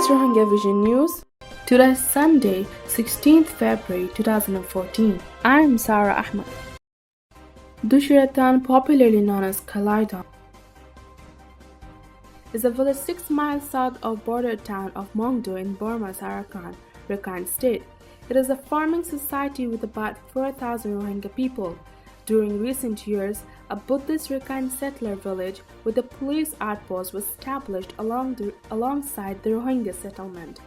is Rohingya Vision News. Today is Sunday, 16th February 2014. I am Sarah Ahmed. Dushratan, popularly known as Kalaidon, is a village 6 miles south of border town of Mongdo in Burma's Rakhine State. It is a farming society with about 4,000 Rohingya people. During recent years, a Buddhist Rakhine settler village with a police outpost was established alongside the Rohingya settlement.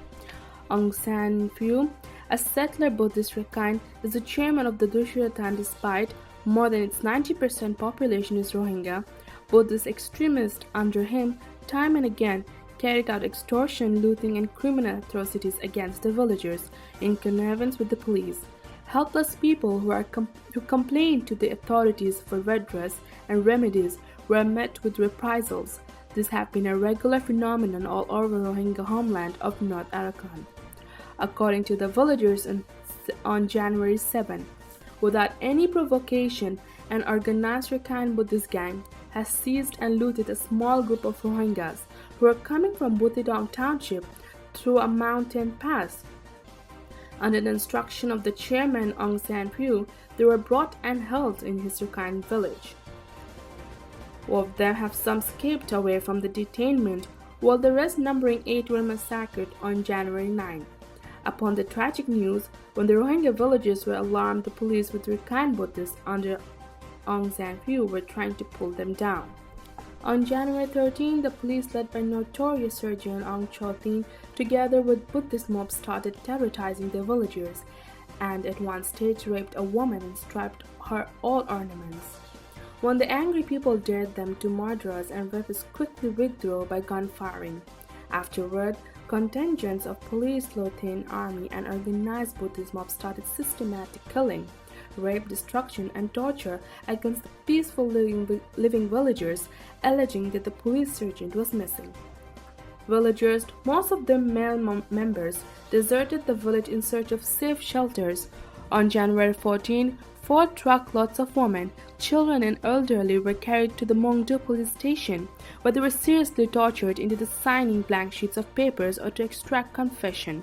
Aung San Suu, a settler Buddhist Rakhine, is the chairman of the Dushratan. Despite more than its 90% population is Rohingya, Buddhist extremists under him time and again carried out extortion, looting, and criminal atrocities against the villagers in connivance with the police. Helpless people who complained to the authorities for redress and remedies were met with reprisals. This has been a regular phenomenon all over Rohingya homeland of North Arakan. According to the villagers, on January 7, without any provocation, an organized Rakhine Buddhist gang has seized and looted a small group of Rohingyas who were coming from Butidong township through a mountain pass. Under the instruction of the chairman Aung San Suu, they were brought and held in his Rakhine village. All of them have some escaped away from the detainment, while the rest, numbering 8, were massacred on January 9. Upon the tragic news, when the Rohingya villagers were alarmed, the police with Rakhine Buddhists under Aung San Suu were trying to pull them down. On January 13, the police led by notorious surgeon Aung Cho Tin, together with Buddhist mobs, started terrorizing the villagers and at one stage raped a woman and stripped her all ornaments. When the angry people dared them to murderers, and weapons quickly withdrew by gunfiring. Afterward, contingents of police, Lothian army, and organized Buddhist mobs started systematic killing, rape, destruction, and torture against the peaceful living villagers, alleging that the police sergeant was missing. Villagers, most of them male members, deserted the village in search of safe shelters. On January 14, 4 truckloads of women, children, and elderly were carried to the Mongdo police station, where they were seriously tortured into the signing blank sheets of papers or to extract confession.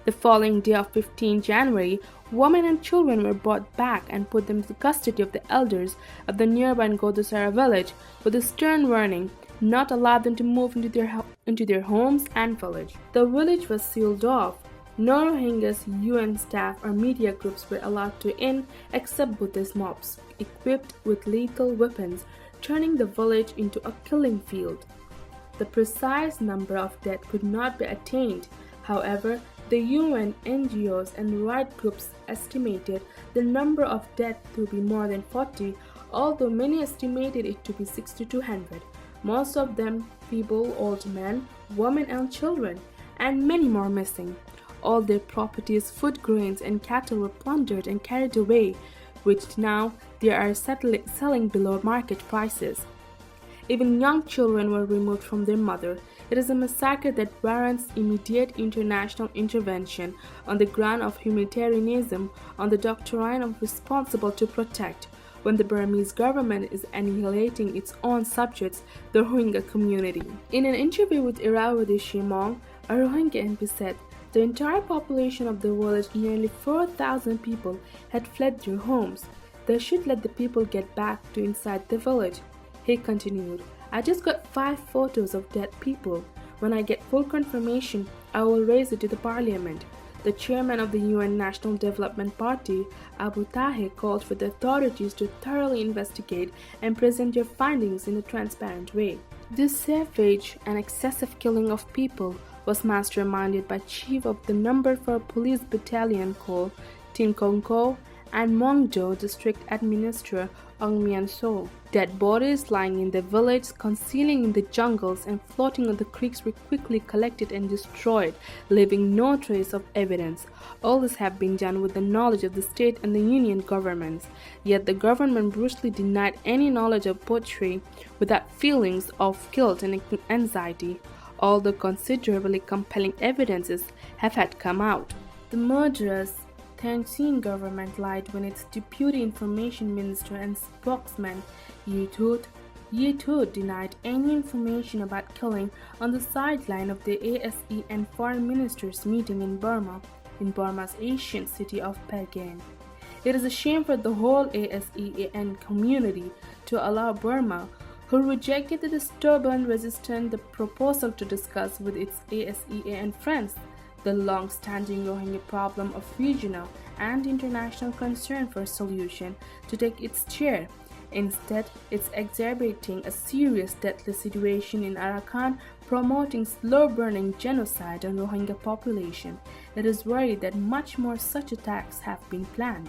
The following day of 15 January, women and children were brought back and put into the custody of the elders of the nearby Godusara village with a stern warning not allow them to move into their homes and village. The village was sealed off. No Rohingyas, UN staff, or media groups were allowed to in except Buddhist mobs, equipped with lethal weapons, turning the village into a killing field. The precise number of deaths could not be attained. However, the UN, NGOs, and right groups estimated the number of deaths to be more than 40, although many estimated it to be 6,200. Most of them feeble old men, women, and children, and many more missing. All their properties, food grains, and cattle were plundered and carried away, which now they are selling below market prices. Even young children were removed from their mother. It is a massacre that warrants immediate international intervention on the ground of humanitarianism, on the doctrine of responsible to protect, when the Burmese government is annihilating its own subjects, the Rohingya community. In an interview with Irrawaddy Shimong, a Rohingya MP said, the entire population of the village, nearly 4,000 people, had fled their homes. They should let the people get back to inside the village. He continued, I just got 5 photos of dead people. When I get full confirmation, I will raise it to the parliament. The chairman of the UN National Development Party, Abu Tahe, called for the authorities to thoroughly investigate and present their findings in a transparent way. This savage and excessive killing of people was masterminded by Chief of the No. 4 Police Battalion called Tin Kong Ko and Mongdo District Administrator Aung Mian So. Dead bodies lying in the village, concealing in the jungles, and floating on the creeks were quickly collected and destroyed, leaving no trace of evidence. All this have been done with the knowledge of the state and the union governments. Yet the government brutally denied any knowledge of butchery without feelings of guilt and anxiety, although considerably compelling evidences have had come out. The murderous Thein government lied when its Deputy Information Minister and spokesman Yi Tut Ye too denied any information about killing on the sideline of the ASE and foreign ministers meeting in Burma's ancient city of Pagan. It is a shame for the whole ASEAN community to allow Burma, who rejected the disturbance resistant the proposal to discuss with its ASEAN friends the long-standing Rohingya problem of regional and international concern for solution, to take its chair. Instead, it's exacerbating a serious deadly situation in Arakan, promoting slow-burning genocide on Rohingya population. It is worried that much more such attacks have been planned.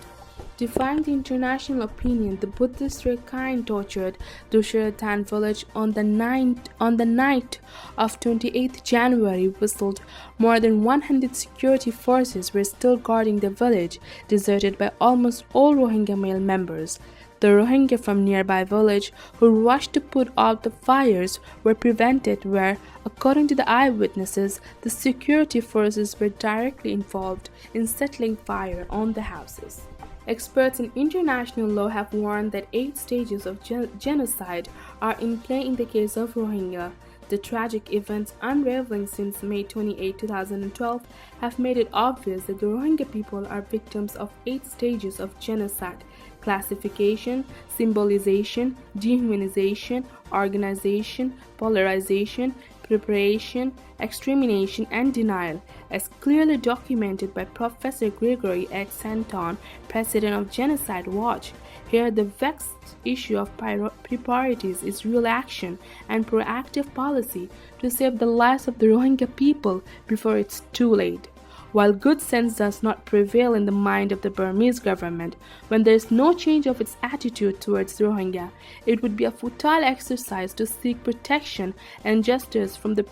Defying the international opinion, the Buddhist Rakhine tortured Dusharatan village on the night of 28th January whistled. More than 100 security forces were still guarding the village, deserted by almost all Rohingya male members. The Rohingya from nearby village who rushed to put out the fires were prevented where, according to the eyewitnesses, the security forces were directly involved in setting fire on the houses. Experts in international law have warned that 8 stages of genocide are in play in the case of Rohingya. The tragic events unraveling since May 28, 2012 have made it obvious that the Rohingya people are victims of 8 stages of genocide: classification, symbolization, dehumanization, organization, polarization, preparation, extermination, and denial, as clearly documented by Professor Gregory X. Santon, president of Genocide Watch. Here, the vexed issue of priorities is real action and proactive policy to save the lives of the Rohingya people before it's too late. While good sense does not prevail in the mind of the Burmese government, when there is no change of its attitude towards Rohingya, it would be a futile exercise to seek protection and justice from the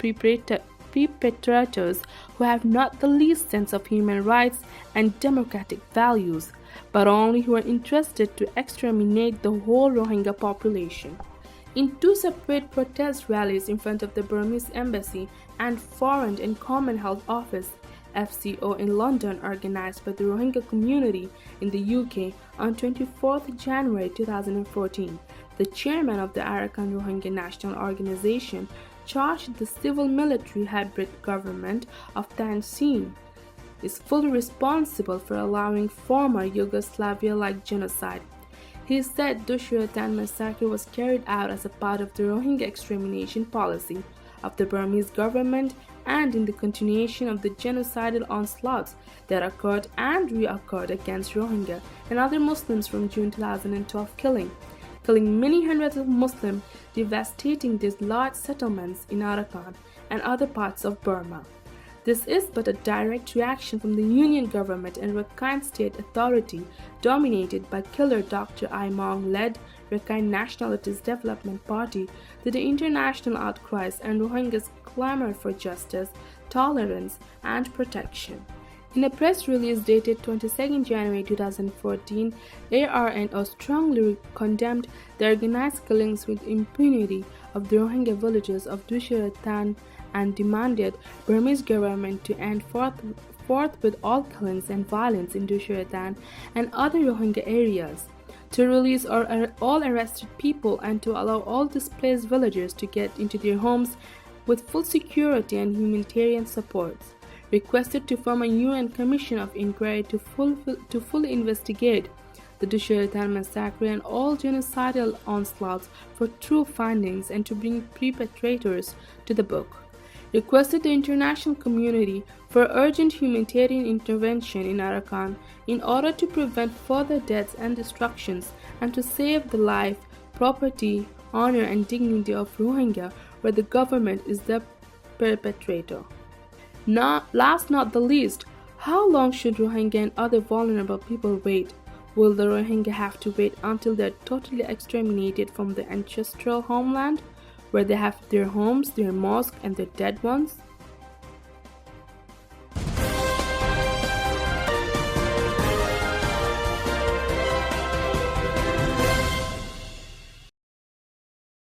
perpetrators who have not the least sense of human rights and democratic values, but only who are interested to exterminate the whole Rohingya population. In 2 separate protest rallies in front of the Burmese embassy and Foreign and Commonwealth Office, FCO, in London, organized by the Rohingya community in the UK on 24th January 2014, the chairman of the Arakan Rohingya National Organization charged the civil-military hybrid government of Thein Sein is fully responsible for allowing former Yugoslavia-like genocide. He said Dusharatan massacre was carried out as a part of the Rohingya extermination policy of the Burmese government and in the continuation of the genocidal onslaughts that occurred and reoccurred against Rohingya and other Muslims from June 2012, killing many hundreds of Muslims, devastating these large settlements in Arakan and other parts of Burma. This is but a direct reaction from the Union government and Rakhine State Authority, dominated by killer Dr. Imong-led Rakhine Nationalist Development Party, to the international outcries and Rohingyas' clamor for justice, tolerance, and protection. In a press release dated 22 January 2014, ARNO strongly condemned the organized killings with impunity of the Rohingya villages of Dusharatan and demanded Burmese government to end forthwith all killings and violence in Dusharatan and other Rohingya areas, to release all arrested people and to allow all displaced villagers to get into their homes with full security and humanitarian support. Requested to form a UN Commission of Inquiry to fully investigate the Dusharatan massacre and all genocidal onslaughts for true findings and to bring perpetrators to the book. Requested the international community for urgent humanitarian intervention in Arakan in order to prevent further deaths and destructions and to save the life, property, honor and dignity of Rohingya where the government is the perpetrator. Last not the least, how long should Rohingya and other vulnerable people wait? Will the Rohingya have to wait until they are totally exterminated from their ancestral homeland, where they have their homes, their mosques, and their dead ones?